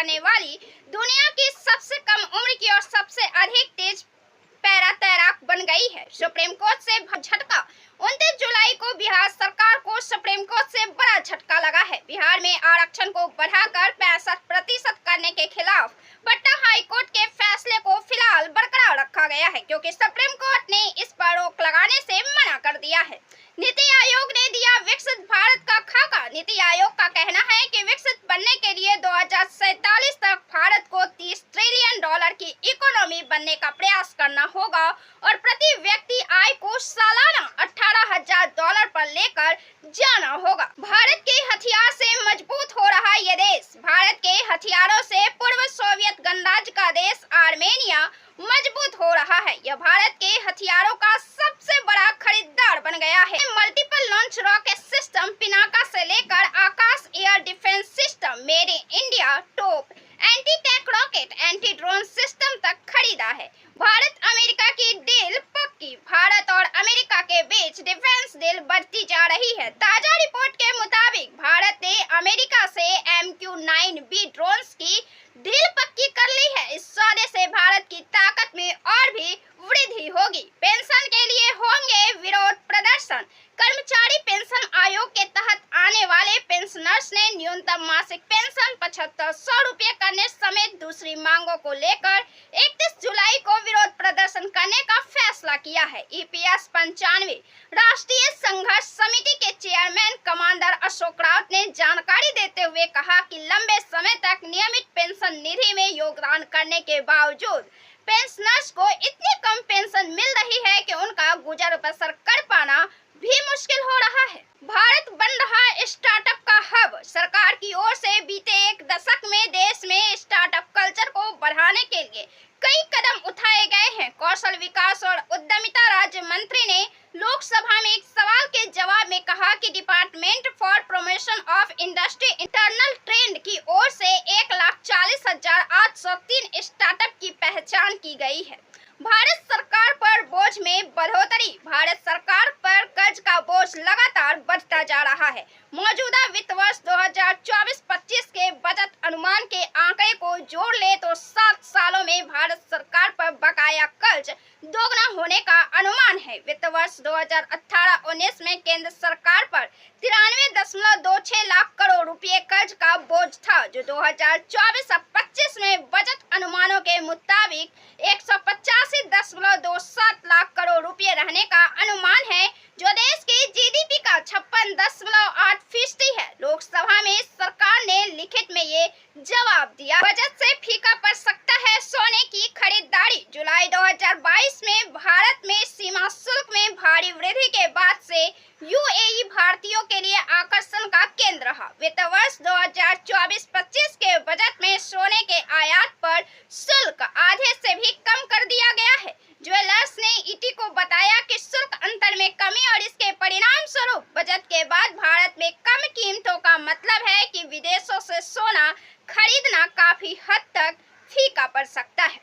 करने वाली दुनिया की सबसे कम उम्र की और सबसे अधिक तेज पैरा तैराक बन गई है। सुप्रीम कोर्ट से झटका। 29 जुलाई को बिहार सरकार को सुप्रीम कोर्ट से बड़ा झटका लगा है। बिहार में आरक्षण को बढ़ाकर 65% करने के खिलाफ पटना हाई कोर्ट के फैसले को फिलहाल बरकरार रखा गया है, क्योंकि सुप्रीम कोर्ट ने इस पर रोक लगाने से मना कर दिया है। नीति आयोग ने दिया विकसित भारत का खाका। नीति आयोग का कहना है कि विकसित बनने के लिए 2047 तक भारत को $30 ट्रिलियन की इकोनॉमी बनने का प्रयास करना होगा और प्रति व्यक्ति आय को सालाना $18,000 पर लेकर जाना होगा। भारत के हथियार से मजबूत हो रहा यह देश। भारत के हथियारों से पूर्व सोवियत गणराज्य का देश आर्मेनिया मजबूत हो रहा है। यह भारत के हथियारों का सबसे बड़ा खरीदार बन गया है। Multiple launch rocket system Pinaka से लेकर Akash air defence system, made in India, top anti tank rocket, anti drone system तक खरीदा है। भारत अमेरिका की डील पक्की। भारत और अमेरिका के बीच डिफेंस डील बढ़ती जा रही है। ताजा रिपोर्ट के मुताबिक भारत ने अमेरिका से MQ-9B ड्रोन्स की डील पक्की कर ली है। इस सौदे से भारत की ताकत में और भी वृद्धि होगी। पेंशन के लिए होंगे विरोध प्रदर्शन। कर्मचारी पेंशन आयोग के तहत आने वाले पेंशनर्स ने न्यूनतम मासिक पेंशन 7500 रुपये करने समेत दूसरी मांगों को लेकर 31 जुलाई को विरोध प्रदर्शन करने का फैसला किया है। EPS 95 राष्ट्रीय संघर्ष समिति के चेयरमैन कमांडर अशोक राउत ने जानकारी देते हुए कहा कि लंबे समय तक नियमित पेंशन निधि में योगदान करने के बावजूद पेंशनर्स को इतनी कम पेंशन मिल रही है कि उनका गुजर बसर कर पाना भी मुश्किल हो रहा है। भारत बन रहा स्टार्टअप का हब। सरकार की ओर से बीते एक दशक में देश में स्टार्टअप कल्चर को बढ़ाने के लिए कई कदम उठाए गए हैं। कौशल विकास और उद्यमिता राज्य मंत्री ने लोकसभा में एक सवाल के जवाब में कहा कि department for promotion of industry internal trend की ओर से 1,40,803 स्टार्टअप की पहचान की गई है। भारत सरकार पर बोझ में बढ़ोतरी। भारत सरकार पर कर्ज का बोझ लगातार बढ़ता जा रहा है। मौजूदा वित्त वर्ष 2024-25 के बजट अनुमान के आंकड़े को जोड़ ले तो 7 सालों में भारत सरकार पर बकाया कर्ज दोगुना होने का अनुमान है। वित्त वर्ष 2018-19 में केंद्र सरकार पर 93.26 लाख करोड़ रुपए कर्ज का बोझ था, जो 2024-25 में बजट अनुमानों के मुताबिक 185.27 लाख करोड़ रुपए रहने का अनुमान है, जो देश की GDP का 56.8% है। लोकसभा में सरकार ने लिखित में ये जवाब दिया। बजट से फीका पड़ सकता है सोने की खरीदारी। जुलाई 2022 में भारत में सीमा शुल्क में भारी वृद्धि के बाद से UAE भारतीयों के लिए आकर्षण का केंद्र रहा। वित्त वर्ष 2024-25 के बजट में सोने के आयात पर शुल्क आधे से भी कम कर दिया गया है। ज्वेलर्स ने ET को बताया कि शुल्क अंतर में कमी और इसके परिणाम स्वरूप बजट के बाद भारत में कम कीमतों का मतलब है कि विदेशों से सोना खरीदना काफी हद तक फीका पड़ सकता है।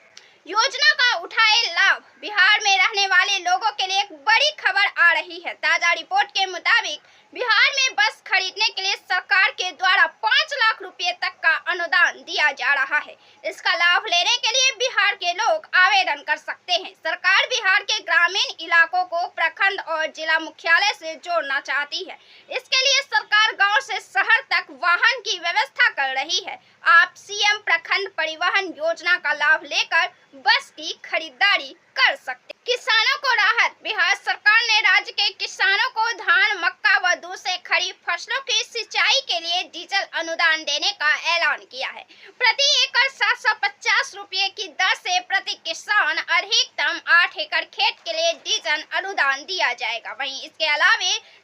योजना का उठाए लाभ। बिहार में रहने वाले लोगों के लिए एक बड़ी खबर आ रही है। ताजा रिपोर्ट के मुताबिक बिहार में बस खरीदने के लिए सरकार के द्वारा 5 लाख रुपए तक का अनुदान दिया जा रहा है। इसका लाभ लेने के लिए बिहार के लोग आवेदन कर सकते हैं। सरकार बिहार के ग्रामीण इलाकों को प्रखंड और जिला मुख्यालय से जोड़ना चाहती है। इसके लिए सरकार गांव से शहर तक वाहन की व्यवस्था कर रही है। आप CM प्रखंड परिवहन योजना का लाभ लेकर बस की खरीदारी कर सकते। किसानों को राहत। बिहार सरकार ने राज्य के किसानों को धान, मक्का व दूसरे खरीफ फसलों की सिंचाई के लिए डीजल अनुदान देने का ऐलान किया है। प्रति एकड़ 750 रुपये की दर से प्रति किसान अधिकतम 8 एकड़ खेत के लिए डीजल अनुदान दिया जाएगा। वहीं इसके अलावा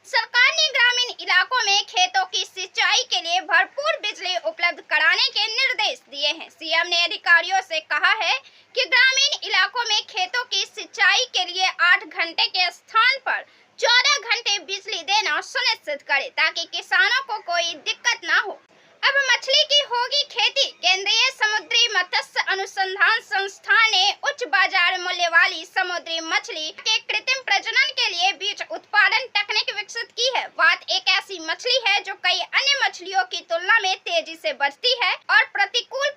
सरकार ने ग्रामीण इलाकों में खेतों की सिंचाई के लिए भरपूर बिजली उपलब्ध कराने के निर्देश दिए हैं। CM ने अधिकारियों से कहा है कि ग्रामीण इलाकों में खेतों की सिंचाई के लिए 8 घंटे के स्थान पर 14 घंटे बिजली देना सुनिश्चित करे, ताकि किसानों को कोई दिक्कत ना हो। अब मछली की होगी खेती। केंद्रीय समुद्री मत्स्य अनुसंधान संस्थान ने उच्च बाजार मूल्य वाली समुद्री मछली के कृत्रिम प्रजनन के लिए बीज उत्पादन तकनीक विकसित की है। वात एक ऐसी मछली है जो कई अन्य मछलियों की तुलना में तेजी से बढ़ती है और प्रतिकूल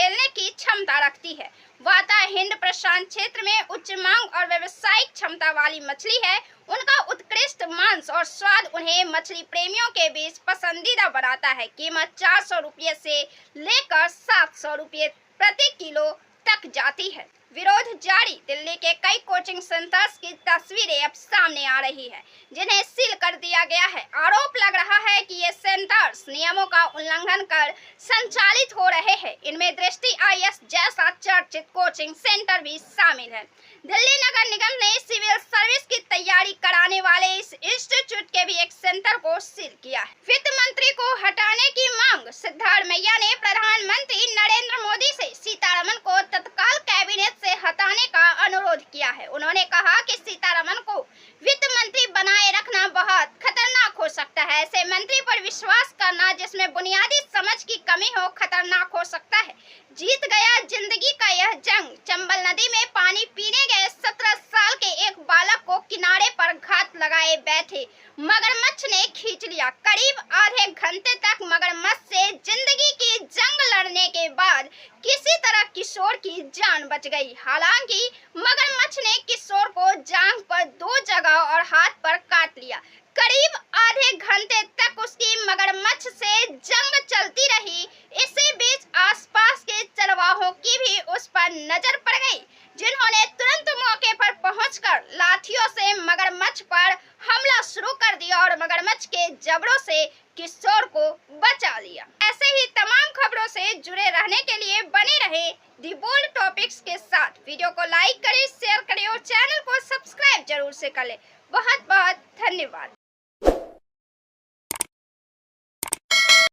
झेलने की क्षमता रखती है। वाता हिंद प्रशांत क्षेत्र में उच्च मांग और व्यावसायिक क्षमता वाली मछली है। उनका उत्कृष्ट मांस और स्वाद उन्हें मछली प्रेमियों के बीच पसंदीदा बनाता है। कीमत 400 रुपये से लेकर 700 रुपये प्रति किलो तक जाती है। विरोध जारी। दिल्ली के कई कोचिंग सेंटर्स की तस्वीरें अब सामने आ रही है, जिन्हें सील कर दिया गया है। आरोप लग रहा है कि ये सेंटर्स नियमों का उल्लंघन कर संचालित हो रहे हैं। इनमें दृष्टि IAS जैसा चर्चित कोचिंग सेंटर भी शामिल है। दिल्ली नगर निगम ने सिविल सर्विस की तैयारी कराने वाले इस इंस्टीट्यूट के भी एक सेंटर को सील किया है। वित्त मंत्री को हटाने की मांग। सिद्धारमैया ने प्रधानमंत्री नरेंद्र मोदी से सीतारमण को तत्काल कैबिनेट से हटाने का अनुरोध किया है। उन्होंने कहा कि सीतारमण को वित्त मंत्री बनाए रखना बहुत खतरनाक हो सकता है। ऐसे मंत्री पर विश्वास करना जिसमें बुनियादी समझ की कमी हो खतरनाक हो सकता है। जीत गया जिंदगी का यह जंग। चंबल नदी में पानी पीने गए 17 साल के एक बालक को किनारे पर घात लगाए बैठे मगरमच्छ ने खींच लिया। करीब आधे घंटे तक मगरमच्छ से जिंदगी की जंग लड़ने के बाद किसी तरह किशोर की जान बच गई। हालांकि मगरमच्छ ने किशोर को जांघ पर 2 जगह और हाथ पर काट लिया। करीब आधे घंटे तक उसकी मगरमच्छ से जंग चलती रही। इसी बीच आसपास के चरवाहों की भी उस पर नजर पड़ गई, जिन्होंने तुरंत मौके पर पहुंचकर लाठियों से मगरमच्छ पर हमला शुरू कर दिया और मगरमच्छ के जबड़ों से किशोर को बचा लिया। ऐसे ही तमाम खबरों से जुड़े रहने के लिए बने रहे दी बोल्ड टॉपिक्स के साथ। वीडियो को लाइक करें, शेयर करें और चैनल को सब्सक्राइब जरूर से कर लें। बहुत बहुत धन्यवाद।